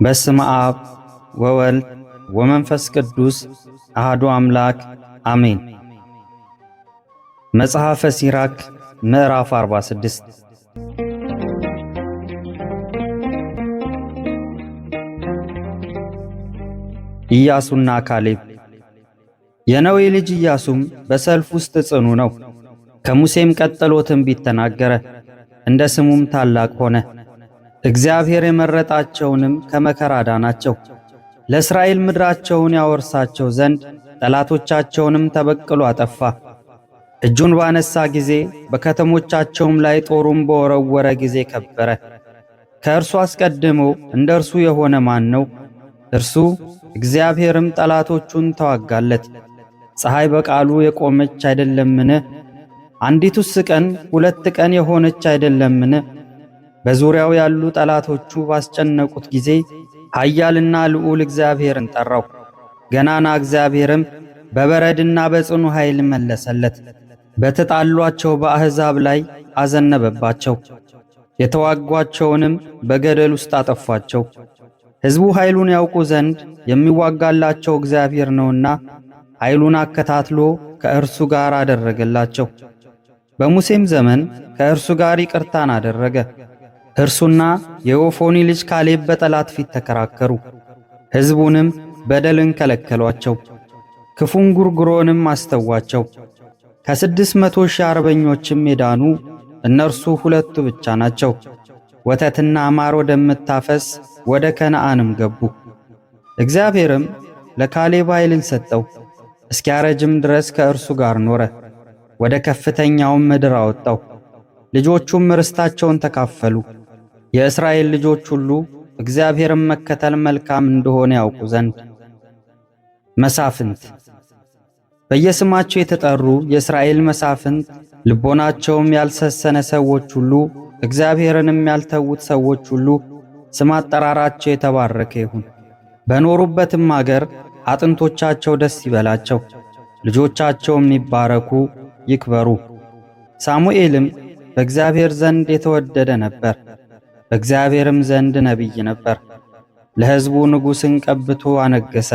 በስመ አብ ወወልድ ወመንፈስ ቅዱስ አሐዱ አምላክ አሜን። መጽሐፈ ሲራክ ምዕራፍ 46 ኢያሱና ካሌብ። የነዌ ልጅ ኢያሱም በሰልፍ ውስጥ ጽኑ ነው። ከሙሴም ቀጥሎ ትንቢት ተናገረ፣ እንደ ስሙም ታላቅ ሆነ። እግዚአብሔር የመረጣቸውንም ከመከራ አዳናቸው፣ ለእስራኤል ምድራቸውን ያወርሳቸው ዘንድ ጠላቶቻቸውንም ተበቅሎ አጠፋ። እጁን ባነሳ ጊዜ በከተሞቻቸውም ላይ ጦሩን በወረወረ ጊዜ ከበረ። ከእርሱ አስቀድሞ እንደ እርሱ የሆነ ማን ነው? እርሱ እግዚአብሔርም ጠላቶቹን ተዋጋለት። ፀሐይ በቃሉ የቆመች አይደለምን? አንዲቱስ ቀን 2 ቀን የሆነች አይደለምን? በዙሪያው ያሉ ጠላቶቹ ባስጨነቁት ጊዜ ኃያልና ልዑል እግዚአብሔርን ጠራው። ገናና እግዚአብሔርም በበረድና በጽኑ ኃይል መለሰለት። በተጣሏቸው በአሕዛብ ላይ አዘነበባቸው፣ የተዋጓቸውንም በገደል ውስጥ አጠፏቸው። ሕዝቡ ኃይሉን ያውቁ ዘንድ የሚዋጋላቸው እግዚአብሔር ነውና ኃይሉን አከታትሎ ከእርሱ ጋር አደረገላቸው። በሙሴም ዘመን ከእርሱ ጋር ይቅርታን አደረገ። እርሱና የዮፎኒ ልጅ ካሌብ በጠላት ፊት ተከራከሩ፣ ሕዝቡንም በደልን ከለከሏቸው፣ ክፉን ጉርጉሮንም አስተዋቸው። ከ600,000 አርበኞችም የዳኑ እነርሱ 2 ብቻ ናቸው። ወተትና ማር ወደምታፈስ ወደ ከነዓንም ገቡ። እግዚአብሔርም ለካሌብ ኃይልን ሰጠው፣ እስኪያረጅም ድረስ ከእርሱ ጋር ኖረ። ወደ ከፍተኛውም ምድር አወጣው፣ ልጆቹም ርስታቸውን ተካፈሉ። የእስራኤል ልጆች ሁሉ እግዚአብሔርን መከተል መልካም እንደሆነ ያውቁ ዘንድ። መሳፍንት። በየስማቸው የተጠሩ የእስራኤል መሳፍንት፣ ልቦናቸውም ያልሰሰነ ሰዎች ሁሉ፣ እግዚአብሔርንም ያልተዉት ሰዎች ሁሉ ስም አጠራራቸው የተባረከ ይሁን። በኖሩበትም አገር አጥንቶቻቸው ደስ ይበላቸው፣ ልጆቻቸውም ይባረኩ ይክበሩ። ሳሙኤልም በእግዚአብሔር ዘንድ የተወደደ ነበር፣ በእግዚአብሔርም ዘንድ ነቢይ ነበር። ለሕዝቡ ንጉሥን ቀብቶ አነገሠ፣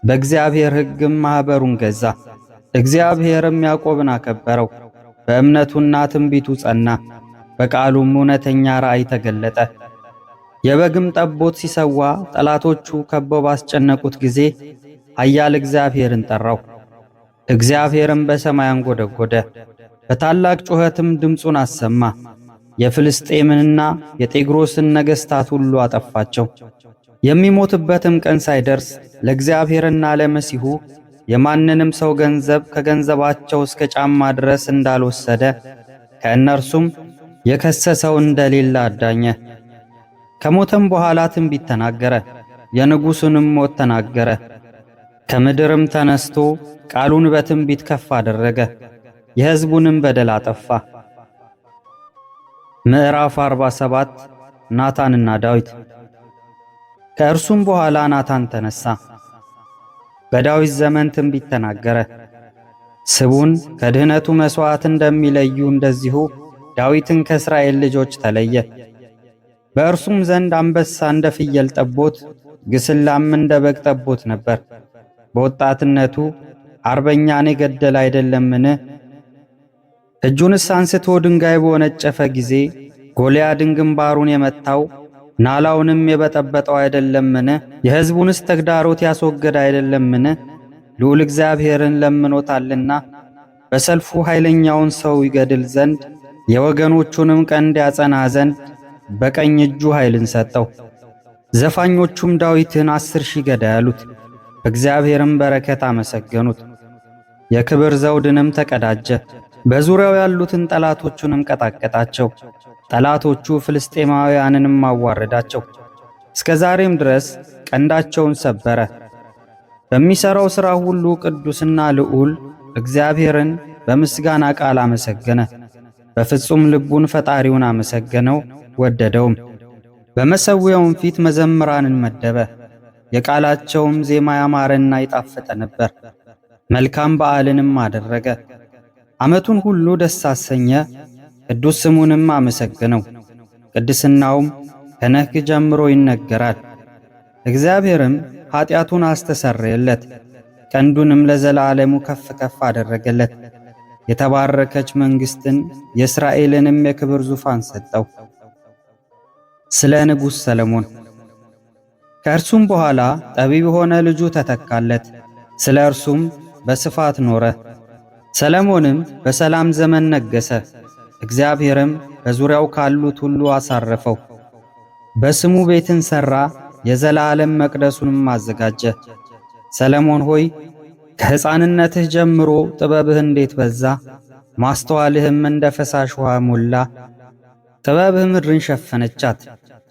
በእግዚአብሔር ሕግም ማኅበሩን ገዛ። እግዚአብሔርም ያዕቆብን አከበረው፣ በእምነቱና ትንቢቱ ጸና፣ በቃሉም እውነተኛ ራእይ ተገለጠ። የበግም ጠቦት ሲሰዋ ጠላቶቹ ከበው ባስጨነቁት ጊዜ ኃያል እግዚአብሔርን ጠራው። እግዚአብሔርም በሰማይ አንጐደጐደ፣ በታላቅ ጩኸትም ድምፁን አሰማ። የፍልስጤምንና የጤግሮስን ነገሥታት ሁሉ አጠፋቸው። የሚሞትበትም ቀን ሳይደርስ ለእግዚአብሔርና ለመሲሑ የማንንም ሰው ገንዘብ ከገንዘባቸው እስከ ጫማ ድረስ እንዳልወሰደ ከእነርሱም የከሰሰው እንደሌለ አዳኘ። ከሞተም በኋላ ትንቢት ተናገረ፣ የንጉሡንም ሞት ተናገረ። ከምድርም ተነስቶ ቃሉን በትንቢት ከፍ አደረገ፣ የሕዝቡንም በደል አጠፋ። ምዕራፍ 47 ናታንና ዳዊት። ከእርሱም በኋላ ናታን ተነሳ፣ በዳዊት ዘመን ትንቢት ተናገረ። ስቡን ከድህነቱ መሥዋዕት እንደሚለዩ እንደዚሁ ዳዊትን ከእስራኤል ልጆች ተለየ። በእርሱም ዘንድ አንበሳ እንደ ፍየል ጠቦት፣ ግስላም እንደ በግ ጠቦት ነበር። በወጣትነቱ አርበኛን የገደለ አይደለምን? እጁንስ አንስቶ ድንጋይ በወነጨፈ ጊዜ ጎልያድን ግንባሩን የመታው ናላውንም የበጠበጠው አይደለምን? የሕዝቡንስ ተግዳሮት ያስወገደ አይደለምን? ልዑል እግዚአብሔርን ለምኖታልና በሰልፉ ኃይለኛውን ሰው ይገድል ዘንድ የወገኖቹንም ቀንድ ያጸና ዘንድ በቀኝ እጁ ኃይልን ሰጠው። ዘፋኞቹም ዳዊትን 10,000 ገዳይ አሉት፣ በእግዚአብሔርም በረከት አመሰገኑት። የክብር ዘውድንም ተቀዳጀ፣ በዙሪያው ያሉትን ጠላቶቹንም ቀጣቀጣቸው። ጠላቶቹ ፍልስጤማውያንንም አዋረዳቸው፣ እስከ ዛሬም ድረስ ቀንዳቸውን ሰበረ። በሚሠራው ሥራ ሁሉ ቅዱስና ልዑል እግዚአብሔርን በምስጋና ቃል አመሰገነ። በፍጹም ልቡን ፈጣሪውን አመሰገነው ወደደውም። በመሠዊያውም ፊት መዘምራንን መደበ፣ የቃላቸውም ዜማ ያማረና የጣፈጠ ነበር። መልካም በዓልንም አደረገ፣ ዓመቱን ሁሉ ደስ አሰኘ፣ ቅዱስ ስሙንም አመሰገነው። ቅድስናውም ከነግ ጀምሮ ይነገራል። እግዚአብሔርም ኃጢአቱን አስተሰረየለት፣ ቀንዱንም ለዘላለሙ ከፍ ከፍ አደረገለት። የተባረከች መንግሥትን የእስራኤልንም የክብር ዙፋን ሰጠው። ስለ ንጉሥ ሰለሞን። ከእርሱም በኋላ ጠቢብ የሆነ ልጁ ተተካለት፣ ስለ እርሱም በስፋት ኖረ። ሰለሞንም በሰላም ዘመን ነገሠ። እግዚአብሔርም በዙሪያው ካሉት ሁሉ አሳረፈው። በስሙ ቤትን ሠራ፣ የዘላለም መቅደሱንም አዘጋጀ። ሰለሞን ሆይ ከሕፃንነትህ ጀምሮ ጥበብህ እንዴት በዛ! ማስተዋልህም እንደ ፈሳሽ ውሃ ሞላ። ጥበብህ ምድርን ሸፈነቻት፣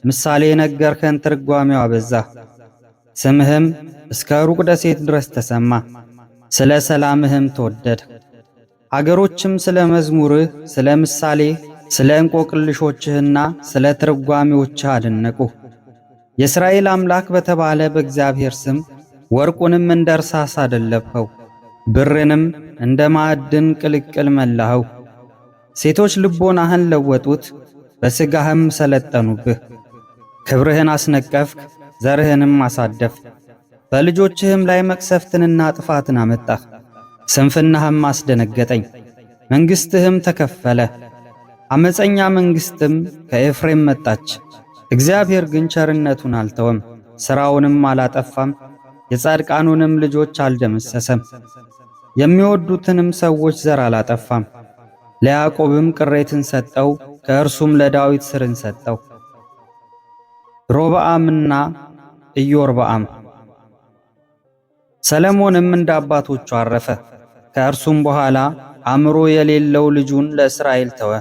ምሳሌ የነገርከን ትርጓሜዋ በዛ። ስምህም እስከ ሩቅ ደሴት ድረስ ተሰማ፣ ስለ ሰላምህም ተወደድ። አገሮችም ስለ መዝሙርህ፣ ስለ ምሳሌህ፣ ስለ እንቆቅልሾችህና ስለ ትርጓሜዎችህ አደነቁ። የእስራኤል አምላክ በተባለ በእግዚአብሔር ስም ወርቁንም እንደ እርሳስ አደለብኸው፣ ብርንም እንደ ማዕድን ቅልቅል መላኸው። ሴቶች ልቦናህን ለወጡት፣ በሥጋህም ሰለጠኑብህ። ክብርህን አስነቀፍክ፣ ዘርህንም አሳደፍ። በልጆችህም ላይ መቅሰፍትንና ጥፋትን አመጣህ። ስንፍናህም አስደነገጠኝ፣ መንግሥትህም ተከፈለ። ዓመፀኛ መንግሥትም ከኤፍሬም መጣች። እግዚአብሔር ግን ቸርነቱን አልተወም፣ ሥራውንም አላጠፋም፣ የጻድቃኑንም ልጆች አልደመሰሰም። የሚወዱትንም ሰዎች ዘር አላጠፋም። ለያዕቆብም ቅሬትን ሰጠው፣ ከእርሱም ለዳዊት ሥርን ሰጠው። ሮብዓምና ኢዮርብዓም። ሰለሞንም እንደ አባቶቹ አረፈ። ከእርሱም በኋላ አእምሮ የሌለው ልጁን ለእስራኤል ተወ።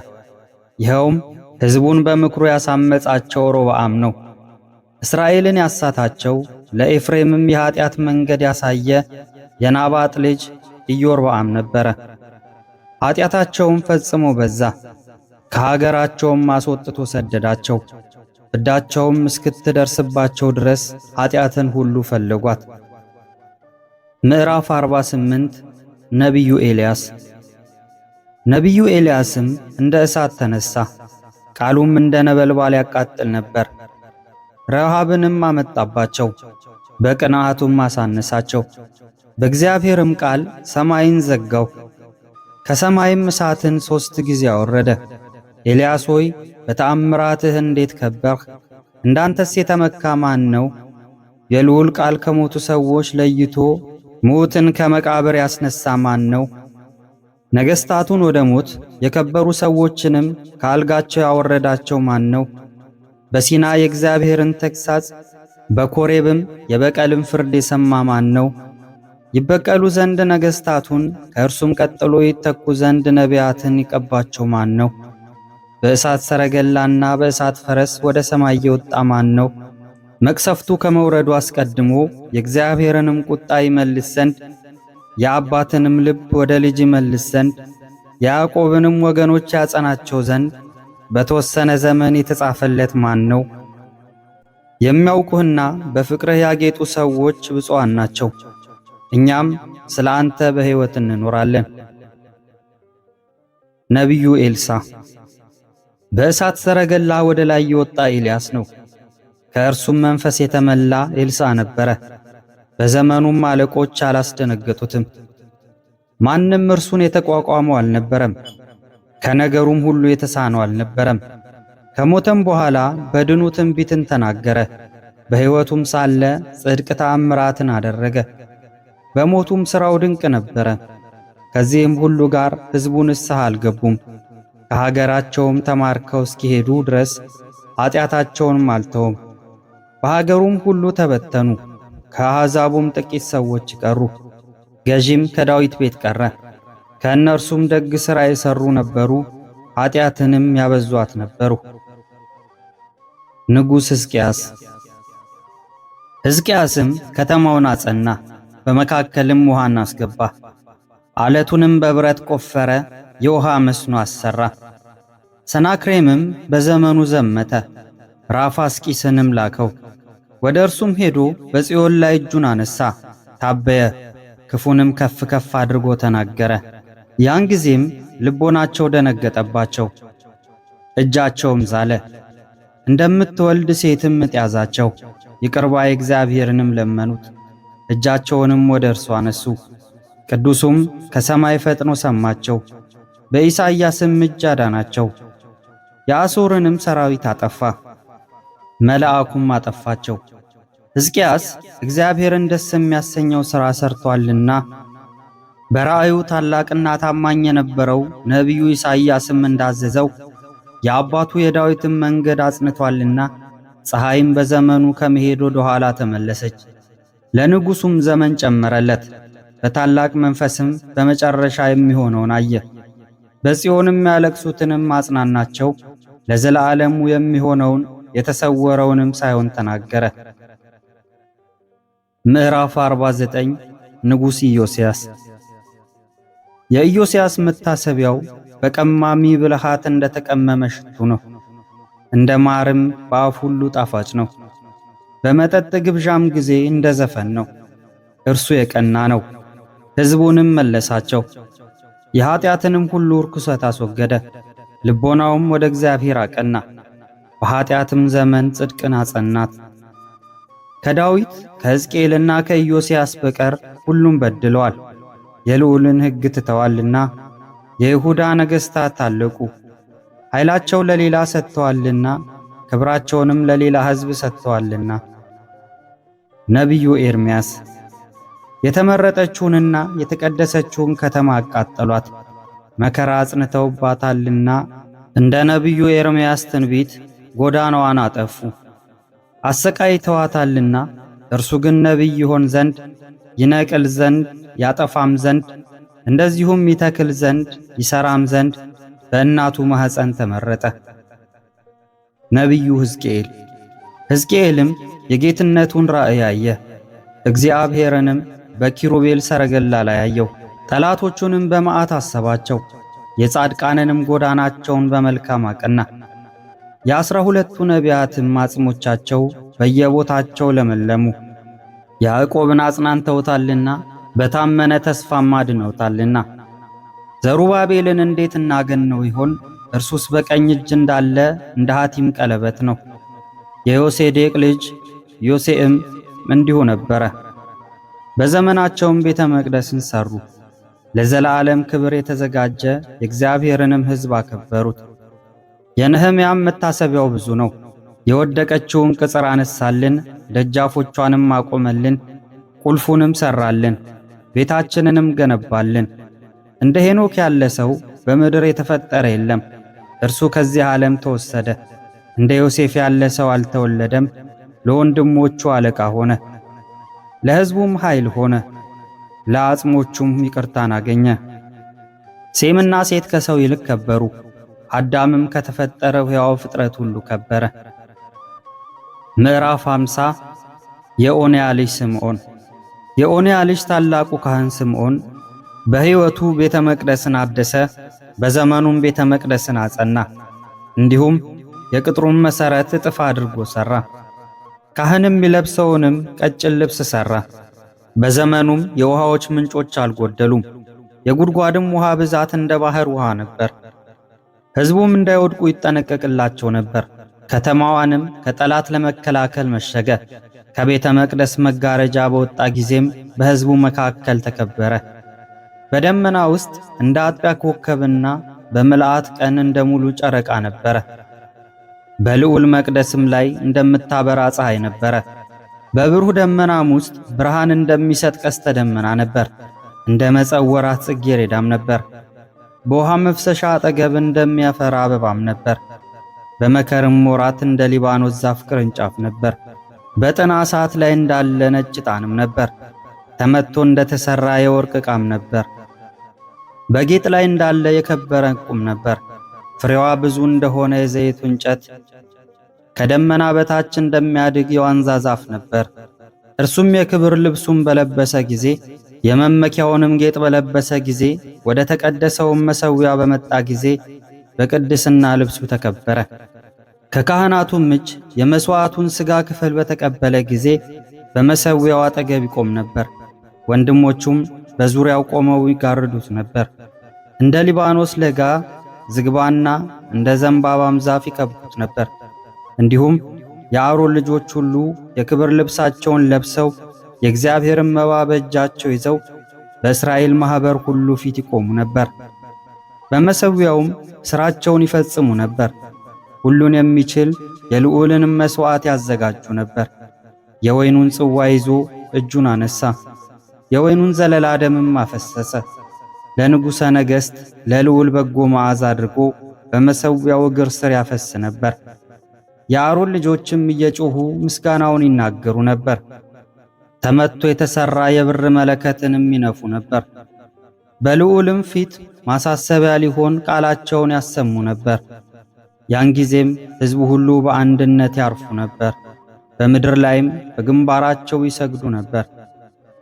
ይኸውም ሕዝቡን በምክሩ ያሳመጻቸው ሮብዓም ነው። እስራኤልን ያሳታቸው ለኤፍሬምም የኀጢአት መንገድ ያሳየ የናባጥ ልጅ ኢዮርብዓም ነበረ። ኀጢአታቸውም ፈጽሞ በዛ፣ ከሀገራቸውም አስወጥቶ ሰደዳቸው። ፍዳቸውም እስክትደርስባቸው ድረስ ኀጢአትን ሁሉ ፈለጓት። ምዕራፍ 48 ነቢዩ ኤልያስ። ነቢዩ ኤልያስም እንደ እሳት ተነሣ፣ ቃሉም እንደ ነበልባል ያቃጥል ነበር። ረሃብንም አመጣባቸው፣ በቅንዓቱም አሳነሳቸው። በእግዚአብሔርም ቃል ሰማይን ዘጋው፣ ከሰማይም እሳትን 3 ጊዜ አወረደ። ኤልያስ ሆይ በተአምራትህ እንዴት ከበርህ! እንዳንተስ የተመካ ማን ነው? የልዑል ቃል ከሞቱ ሰዎች ለይቶ ሙትን ከመቃብር ያስነሳ ማን ነው? ነገሥታቱን ወደ ሞት የከበሩ ሰዎችንም ከአልጋቸው ያወረዳቸው ማን ነው? በሲና የእግዚአብሔርን ተግሣጽ በኮሬብም የበቀልን ፍርድ የሰማ ማን ነው? ይበቀሉ ዘንድ ነገሥታቱን ከእርሱም ቀጥሎ ይተኩ ዘንድ ነቢያትን ይቀባቸው ማን ነው? በእሳት ሰረገላና በእሳት ፈረስ ወደ ሰማይ የወጣ ማን ነው? መቅሰፍቱ ከመውረዱ አስቀድሞ የእግዚአብሔርንም ቁጣ ይመልስ ዘንድ የአባትንም ልብ ወደ ልጅ ይመልስ ዘንድ የያዕቆብንም ወገኖች ያጸናቸው ዘንድ በተወሰነ ዘመን የተጻፈለት ማን ነው? የሚያውቁህና በፍቅርህ ያጌጡ ሰዎች ብፁዓን ናቸው። እኛም ስለ አንተ በሕይወት እንኖራለን። ነቢዩ ኤልሳዕ። በእሳት ሰረገላ ወደ ላይ የወጣ ኤልያስ ነው። ከእርሱም መንፈስ የተመላ ኤልሳዕ ነበረ። በዘመኑም አለቆች አላስደነገጡትም። ማንም እርሱን የተቋቋመው አልነበረም። ከነገሩም ሁሉ የተሳነው አልነበረም። ከሞተም በኋላ በድኑ ትንቢትን ተናገረ። በሕይወቱም ሳለ ጽድቅ ተአምራትን አደረገ። በሞቱም ሥራው ድንቅ ነበረ። ከዚህም ሁሉ ጋር ሕዝቡ ንስሐ አልገቡም። ከሀገራቸውም ተማርከው እስኪሄዱ ድረስ ኀጢአታቸውንም አልተውም። በሀገሩም ሁሉ ተበተኑ። ከአሕዛቡም ጥቂት ሰዎች ቀሩ። ገዢም ከዳዊት ቤት ቀረ። ከእነርሱም ደግ ሥራ የሠሩ ነበሩ፣ ኀጢአትንም ያበዟት ነበሩ። ንጉሥ ሕዝቅያስ። ሕዝቅያስም ከተማውን አጸና፣ በመካከልም ውሃን አስገባ። ዓለቱንም በብረት ቆፈረ፣ የውሃ መስኖ አሰራ። ሰናክሬምም በዘመኑ ዘመተ፣ ራፋስቂስንም ላከው። ወደ እርሱም ሄዶ በጽዮን ላይ እጁን አነሣ፣ ታበየ፣ ክፉንም ከፍ ከፍ አድርጎ ተናገረ። ያን ጊዜም ልቦናቸው ደነገጠባቸው፣ እጃቸውም ዛለ፣ እንደምትወልድ ሴትም ምጥ ያዛቸው። ይቅር ባይ እግዚአብሔርንም ለመኑት። እጃቸውንም ወደ እርሱ አነሱ። ቅዱሱም ከሰማይ ፈጥኖ ሰማቸው፣ በኢሳይያስም እጅ አዳናቸው። የአሦርንም ሰራዊት አጠፋ፣ መልአኩም አጠፋቸው። ሕዝቅያስ እግዚአብሔርን ደስ የሚያሰኘው ሥራ ሰርቶአልና በራእዩ ታላቅና ታማኝ የነበረው ነቢዩ ኢሳይያስም እንዳዘዘው የአባቱ የዳዊትን መንገድ አጽንቶአልና ፀሐይም በዘመኑ ከመሄድ ወደ ኋላ ተመለሰች። ለንጉሡም ዘመን ጨመረለት። በታላቅ መንፈስም በመጨረሻ የሚሆነውን አየ። በጽዮንም ያለቅሱትንም አጽናናቸው። ለዘላለሙ የሚሆነውን የተሰወረውንም ሳይሆን ተናገረ። ምዕራፍ 49 ንጉሥ ኢዮስያስ። የኢዮስያስ መታሰቢያው በቀማሚ ብልሃት እንደተቀመመ ሽቱ ነው፣ እንደ ማርም በአፍ ሁሉ ጣፋጭ ነው። በመጠጥ ግብዣም ጊዜ እንደ ዘፈን ነው። እርሱ የቀና ነው። ሕዝቡንም መለሳቸው፣ የኀጢአትንም ሁሉ ርኩሰት አስወገደ። ልቦናውም ወደ እግዚአብሔር አቀና፣ በኀጢአትም ዘመን ጽድቅን አጸናት። ከዳዊት ከሕዝቅኤልና ከኢዮስያስ በቀር ሁሉም በድለዋል፣ የልዑልን ሕግ ትተዋልና። የይሁዳ ነገሥታት ታለቁ፣ ኃይላቸው ለሌላ ሰጥተዋልና፣ ክብራቸውንም ለሌላ ሕዝብ ሰጥተዋልና። ነቢዩ ኤርምያስ። የተመረጠችውንና የተቀደሰችውን ከተማ አቃጠሏት፣ መከራ አጽንተውባታልና። እንደ ነቢዩ ኤርምያስ ትንቢት ጎዳናዋን አጠፉ፣ አሰቃይተዋታልና። እርሱ ግን ነቢይ ይሆን ዘንድ ይነቅል ዘንድ ያጠፋም ዘንድ እንደዚሁም ይተክል ዘንድ ይሰራም ዘንድ በእናቱ ማኅፀን ተመረጠ። ነቢዩ ሕዝቅኤል። ሕዝቅኤልም የጌትነቱን ራእይ አየ፣ እግዚአብሔርንም በኪሩቤል ሰረገላ ላይ አየው። ጠላቶቹንም በመዓት አሰባቸው፣ የጻድቃንንም ጎዳናቸውን በመልካም አቀና። የ12ቱ ነቢያትም አጽሞቻቸው በየቦታቸው ለመለሙ። ያዕቆብን አጽናንተውታልና በታመነ ተስፋም አድነውታልና። ዘሩባቤልን እንዴት እናገነው ይሆን? እርሱስ በቀኝ እጅ እንዳለ እንደ ሐቲም ቀለበት ነው። የዮሴዴቅ ልጅ ዮሴዕም እንዲሁ ነበረ። በዘመናቸውም ቤተ መቅደስን ሠሩ፣ ለዘላለም ክብር የተዘጋጀ የእግዚአብሔርንም ሕዝብ አከበሩት። የነህምያም መታሰቢያው ብዙ ነው። የወደቀችውን ቅጽር አነሳልን፣ ደጃፎቿንም አቆመልን፣ ቁልፉንም ሠራልን፣ ቤታችንንም ገነባልን። እንደ ሄኖክ ያለ ሰው በምድር የተፈጠረ የለም። እርሱ ከዚህ ዓለም ተወሰደ። እንደ ዮሴፍ ያለ ሰው አልተወለደም። ለወንድሞቹ አለቃ ሆነ፣ ለሕዝቡም ኃይል ሆነ፣ ለአጽሞቹም ይቅርታን አገኘ። ሴምና ሴት ከሰው ይልቅ ከበሩ፣ አዳምም ከተፈጠረው ሕያው ፍጥረት ሁሉ ከበረ። ምዕራፍ 50 የኦንያ ልጅ ስምዖን። የኦንያ ልጅ ታላቁ ካህን ስምዖን በሕይወቱ ቤተ መቅደስን አደሰ፣ በዘመኑም ቤተ መቅደስን አጸና። እንዲሁም የቅጥሩን መሠረት እጥፍ አድርጎ ሠራ። ካህንም የሚለብሰውንም ቀጭን ልብስ ሠራ። በዘመኑም የውሃዎች ምንጮች አልጎደሉም፣ የጉድጓድም ውሃ ብዛት እንደ ባሕር ውሃ ነበር። ሕዝቡም እንዳይወድቁ ይጠነቀቅላቸው ነበር። ከተማዋንም ከጠላት ለመከላከል መሸገ። ከቤተ መቅደስ መጋረጃ በወጣ ጊዜም በሕዝቡ መካከል ተከበረ። በደመና ውስጥ እንደ አጥቢያ ኮከብና በምልአት ቀን እንደ ሙሉ ጨረቃ ነበረ። በልዑል መቅደስም ላይ እንደምታበራ ፀሐይ ነበረ። በብሩህ ደመናም ውስጥ ብርሃን እንደሚሰጥ ቀስተ ደመና ነበር። እንደ መጸወራት ጽጌረዳም ነበር። በውሃ መፍሰሻ አጠገብ እንደሚያፈራ አበባም ነበር። በመከርም ወራት እንደ ሊባኖስ ዛፍ ቅርንጫፍ ነበር። በጥና እሳት ላይ እንዳለ ነጭ ዕጣንም ነበር። ተመትቶ እንደተሠራ የወርቅ ዕቃም ነበር። በጌጥ ላይ እንዳለ የከበረ ዕንቁም ነበር። ፍሬዋ ብዙ እንደሆነ የዘይቱ እንጨት፣ ከደመና በታች እንደሚያድግ የዋንዛ ዛፍ ነበር። እርሱም የክብር ልብሱን በለበሰ ጊዜ፣ የመመኪያውንም ጌጥ በለበሰ ጊዜ፣ ወደ ተቀደሰውም መሠዊያ በመጣ ጊዜ በቅድስና ልብሱ ተከበረ። ከካህናቱም እጅ የመሥዋዕቱን ሥጋ ክፍል በተቀበለ ጊዜ በመሠዊያው አጠገብ ይቆም ነበር። ወንድሞቹም በዙሪያው ቆመው ይጋርዱት ነበር። እንደ ሊባኖስ ለጋ ዝግባና እንደ ዘንባባም ዛፍ ይከብቡት ነበር። እንዲሁም የአሮን ልጆች ሁሉ የክብር ልብሳቸውን ለብሰው የእግዚአብሔርን መባ በእጃቸው ይዘው በእስራኤል ማኅበር ሁሉ ፊት ይቆሙ ነበር። በመሠዊያውም ሥራቸውን ይፈጽሙ ነበር። ሁሉን የሚችል የልዑልንም መሥዋዕት ያዘጋጁ ነበር። የወይኑን ጽዋ ይዞ እጁን አነሣ፣ የወይኑን ዘለላ ደምም አፈሰሰ። ለንጉሠ ነገሥት ለልዑል በጎ መዓዛ አድርጎ በመሠዊያው እግር ስር ያፈስ ነበር። የአሮን ልጆችም እየጮኹ ምስጋናውን ይናገሩ ነበር። ተመትቶ የተሠራ የብር መለከትንም ይነፉ ነበር። በልዑልም ፊት ማሳሰቢያ ሊሆን ቃላቸውን ያሰሙ ነበር። ያን ጊዜም ሕዝቡ ሁሉ በአንድነት ያርፉ ነበር፣ በምድር ላይም በግንባራቸው ይሰግዱ ነበር።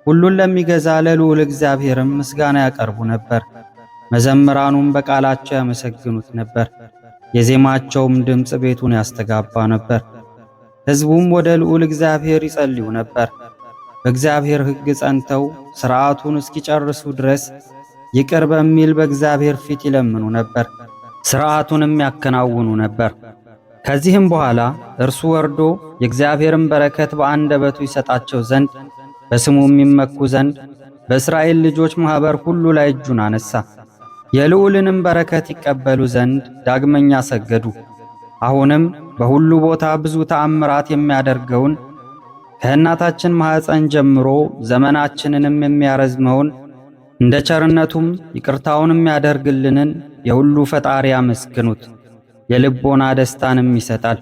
ሁሉን ለሚገዛ ለልዑል እግዚአብሔርም ምስጋና ያቀርቡ ነበር። መዘምራኑም በቃላቸው ያመሰግኑት ነበር። የዜማቸውም ድምፅ ቤቱን ያስተጋባ ነበር። ሕዝቡም ወደ ልዑል እግዚአብሔር ይጸልዩ ነበር። በእግዚአብሔር ሕግ ጸንተው ሥርዓቱን እስኪጨርሱ ድረስ ይቅር በሚል በእግዚአብሔር ፊት ይለምኑ ነበር፣ ሥርዓቱንም ያከናውኑ ነበር። ከዚህም በኋላ እርሱ ወርዶ የእግዚአብሔርን በረከት በአንደበቱ ይሰጣቸው ዘንድ በስሙ የሚመኩ ዘንድ በእስራኤል ልጆች ማኅበር ሁሉ ላይ እጁን አነሣ። የልዑልንም በረከት ይቀበሉ ዘንድ ዳግመኛ ሰገዱ። አሁንም በሁሉ ቦታ ብዙ ተአምራት የሚያደርገውን ከእናታችን ማኅፀን ጀምሮ ዘመናችንንም የሚያረዝመውን እንደ ቸርነቱም ይቅርታውን የሚያደርግልንን የሁሉ ፈጣሪ አመስግኑት። የልቦና ደስታንም ይሰጣል፣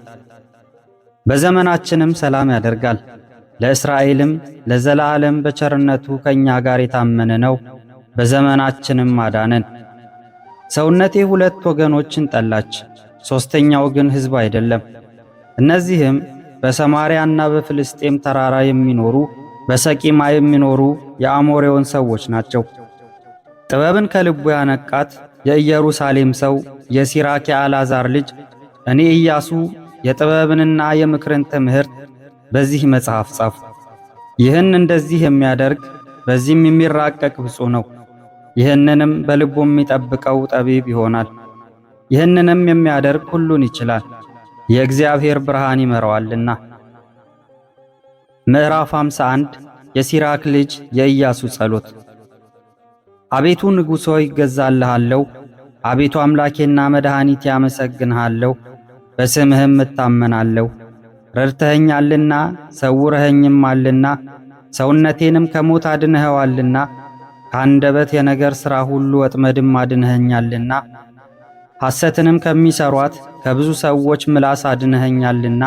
በዘመናችንም ሰላም ያደርጋል። ለእስራኤልም ለዘላለም በቸርነቱ ከእኛ ጋር የታመነ ነው፣ በዘመናችንም አዳነን። ሰውነቴ ሁለት ወገኖችን ጠላች፣ ሦስተኛው ግን ሕዝብ አይደለም። እነዚህም በሰማርያና በፍልስጤም ተራራ የሚኖሩ በሰቂማ የሚኖሩ የአሞሬውን ሰዎች ናቸው። ጥበብን ከልቡ ያነቃት የኢየሩሳሌም ሰው የሲራክ የአልዓዛር ልጅ እኔ ኢያሱ የጥበብንና የምክርን ትምህርት በዚህ መጽሐፍ ጻፍ። ይህን እንደዚህ የሚያደርግ በዚህም የሚራቀቅ ብፁዕ ነው። ይህንንም በልቡ የሚጠብቀው ጠቢብ ይሆናል። ይህንንም የሚያደርግ ሁሉን ይችላል፣ የእግዚአብሔር ብርሃን ይመራዋልና። ምዕራፍ 51 የሲራክ ልጅ የኢያሱ ጸሎት። አቤቱ ንጉሥ ሆይ እገዛልሃለሁ። አቤቱ አምላኬና መድኃኒቴ አመሰግንሃለሁ፣ በስምህም እታመናለሁ። ረድተኸኛልና ሰውረኸኝማልና ሰውነቴንም ከሞት አድነኸዋልና ከአንደበት የነገር ሥራ ሁሉ ወጥመድም አድነኸኛልና ሐሰትንም ከሚሠሯት ከብዙ ሰዎች ምላስ አድነኸኛልና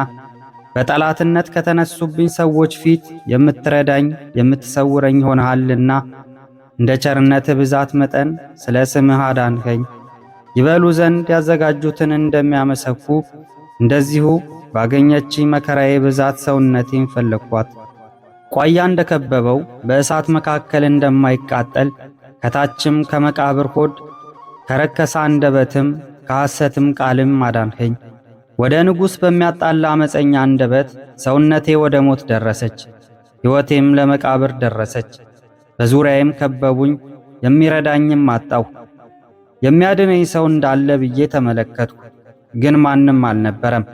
በጠላትነት ከተነሱብኝ ሰዎች ፊት የምትረዳኝ የምትሰውረኝ ሆነሃልና እንደ ቸርነትህ ብዛት መጠን ስለ ስምህ አዳንኸኝ። ይበሉ ዘንድ ያዘጋጁትን እንደሚያመሰኩ እንደዚሁ ባገኘችኝ መከራዬ ብዛት ሰውነቴን ፈለግኳት። ቋያ እንደከበበው በእሳት መካከል እንደማይቃጠል ከታችም ከመቃብር ሆድ ከረከሰ አንደበትም ከሐሰትም ቃልም አዳንኸኝ። ወደ ንጉሥ በሚያጣላ ዓመፀኛ አንደበት ሰውነቴ ወደ ሞት ደረሰች፣ ሕይወቴም ለመቃብር ደረሰች። በዙሪያዬም ከበቡኝ፣ የሚረዳኝም አጣሁ። የሚያድነኝ ሰው እንዳለ ብዬ ተመለከትሁ፣ ግን ማንም አልነበረም።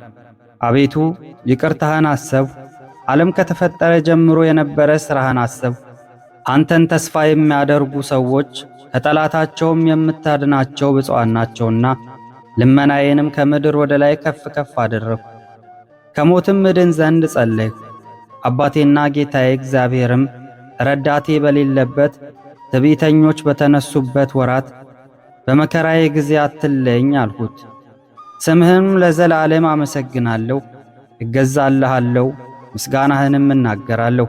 አቤቱ ይቅርታህን አሰብሁ፣ ዓለም ከተፈጠረ ጀምሮ የነበረ ሥራህን አሰብሁ። አንተን ተስፋ የሚያደርጉ ሰዎች ከጠላታቸውም የምታድናቸው ብፁዓን ናቸውና ልመናዬንም ከምድር ወደ ላይ ከፍ ከፍ አደረግሁ። ከሞትም እድን ዘንድ ጸለይሁ። አባቴና ጌታዬ እግዚአብሔርም ረዳቴ በሌለበት ትዕቢተኞች በተነሱበት ወራት በመከራዬ ጊዜ አትለየኝ አልሁት። ስምህም ለዘላለም አመሰግናለሁ፣ እገዛልሃለሁ፣ ምስጋናህንም እናገራለሁ።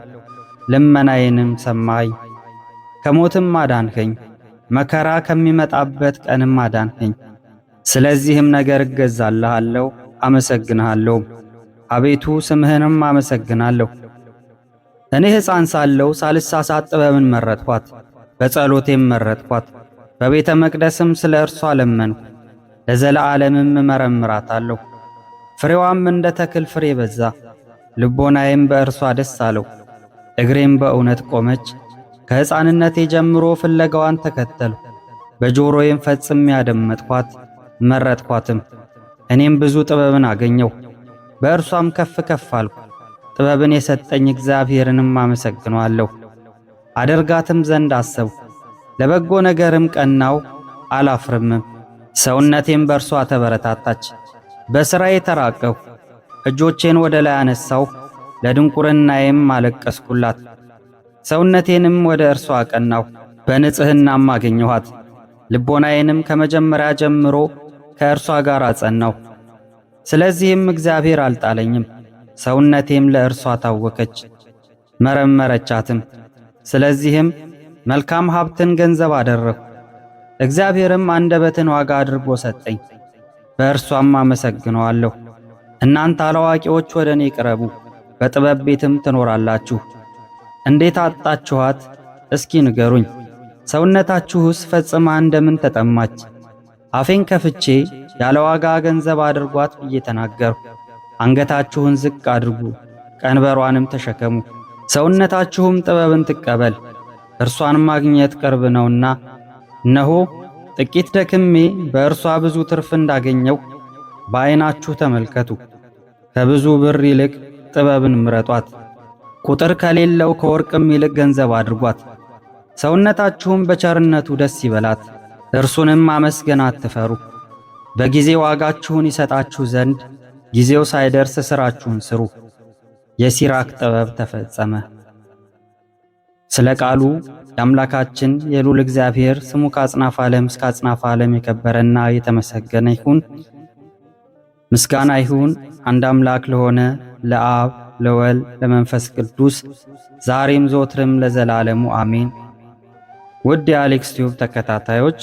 ልመናዬንም ሰማኸኝ፣ ከሞትም አዳንኸኝ፣ መከራ ከሚመጣበት ቀንም አዳንኸኝ። ስለዚህም ነገር እገዛልሃለሁ፣ አመሰግንሃለሁ። አቤቱ ስምህንም አመሰግናለሁ። እኔ ሕፃን ሳለሁ ሳልሳሳት ጥበብን መረጥኳት፣ በጸሎቴም መረጥኳት። በቤተ መቅደስም ስለ እርሷ ለመንኩ፣ ለዘለዓለምም እመረምራታለሁ። ፍሬዋም እንደ ተክል ፍሬ በዛ፣ ልቦናዬም በእርሷ ደስ አለው። እግሬም በእውነት ቆመች፣ ከሕፃንነቴ ጀምሮ ፍለጋዋን ተከተልሁ። በጆሮዬም ፈጽሜ ያደመጥኳት መረጥኳትም። እኔም ብዙ ጥበብን አገኘሁ፣ በእርሷም ከፍ ከፍ አልኩ። ጥበብን የሰጠኝ እግዚአብሔርንም አመሰግነዋለሁ። አደርጋትም ዘንድ አሰብኩ፣ ለበጎ ነገርም ቀናው፣ አላፍርምም። ሰውነቴም በእርሷ ተበረታታች። በሥራዬ ተራቀሁ፣ እጆቼን ወደ ላይ አነሳሁ፣ ለድንቁርናዬም አለቀስኩላት። ሰውነቴንም ወደ እርሷ አቀናሁ፣ በንጽሕናም አገኘኋት። ልቦናዬንም ከመጀመሪያ ጀምሮ ከእርሷ ጋር አጸናሁ። ስለዚህም እግዚአብሔር አልጣለኝም። ሰውነቴም ለእርሷ ታወከች፣ መረመረቻትም። ስለዚህም መልካም ሀብትን ገንዘብ አደረግሁ። እግዚአብሔርም አንደበትን ዋጋ አድርጎ ሰጠኝ፣ በእርሷም አመሰግነዋለሁ። እናንተ አላዋቂዎች ወደ እኔ ቅረቡ፣ በጥበብ ቤትም ትኖራላችሁ። እንዴት አጣችኋት? እስኪ ንገሩኝ። ሰውነታችሁስ ፈጽማ እንደምን ተጠማች? አፌን ከፍቼ ያለ ዋጋ ገንዘብ አድርጓት ብዬ ተናገርሁ። አንገታችሁን ዝቅ አድርጉ፣ ቀንበሯንም ተሸከሙ። ሰውነታችሁም ጥበብን ትቀበል፣ እርሷን ማግኘት ቅርብ ነውና። እነሆ ጥቂት ደክሜ በእርሷ ብዙ ትርፍ እንዳገኘው በዐይናችሁ ተመልከቱ። ከብዙ ብር ይልቅ ጥበብን ምረጧት፣ ቁጥር ከሌለው ከወርቅም ይልቅ ገንዘብ አድርጓት። ሰውነታችሁም በቸርነቱ ደስ ይበላት፣ እርሱንም ማመስገን አትፈሩ። በጊዜ ዋጋችሁን ይሰጣችሁ ዘንድ ጊዜው ሳይደርስ ሥራችሁን ስሩ። የሲራክ ጥበብ ተፈጸመ። ስለ ቃሉ የአምላካችን የልዑል እግዚአብሔር ስሙ ከአጽናፈ ዓለም እስከ አጽናፈ ዓለም የከበረና የተመሰገነ ይሁን። ምስጋና ይሁን አንድ አምላክ ለሆነ ለአብ ለወልድ ለመንፈስ ቅዱስ ዛሬም ዘወትርም ለዘላለሙ አሜን። ውድ የአሌክስ ቲዩብ ተከታታዮች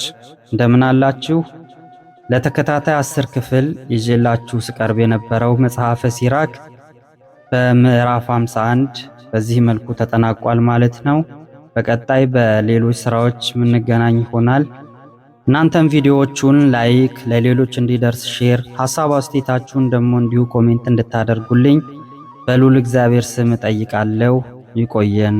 እንደምን አላችሁ? ለተከታታይ 10 ክፍል ይዤላችሁ ስቀርብ የነበረው መጽሐፈ ሲራክ በምዕራፍ 51 በዚህ መልኩ ተጠናቋል ማለት ነው። በቀጣይ በሌሎች ስራዎች የምንገናኝ ይሆናል። እናንተም ቪዲዮዎቹን ላይክ፣ ለሌሎች እንዲደርስ ሼር፣ ሐሳብ አስተያየታችሁን ደግሞ እንዲሁ ኮሜንት እንድታደርጉልኝ በልዑል እግዚአብሔር ስም እጠይቃለሁ። ይቆየን።